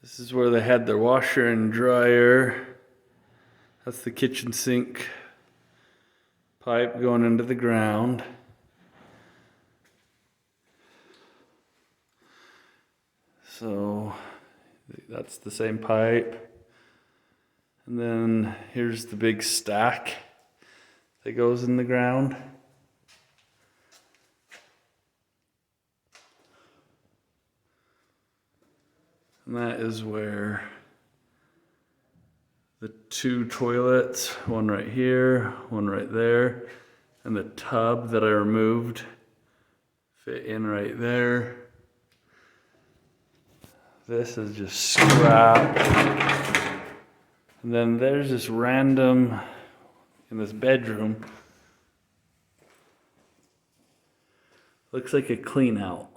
This is where they had their washer and dryer. That's the kitchen sink pipe going into the ground. So that's the same pipe. And then here's the big stack that goes in the ground. And that is where the two toilets, one right here, one right there, and the tub that I removed fit in right there. This is just scrap. And then there's this random, in this bedroom, looks like a clean out.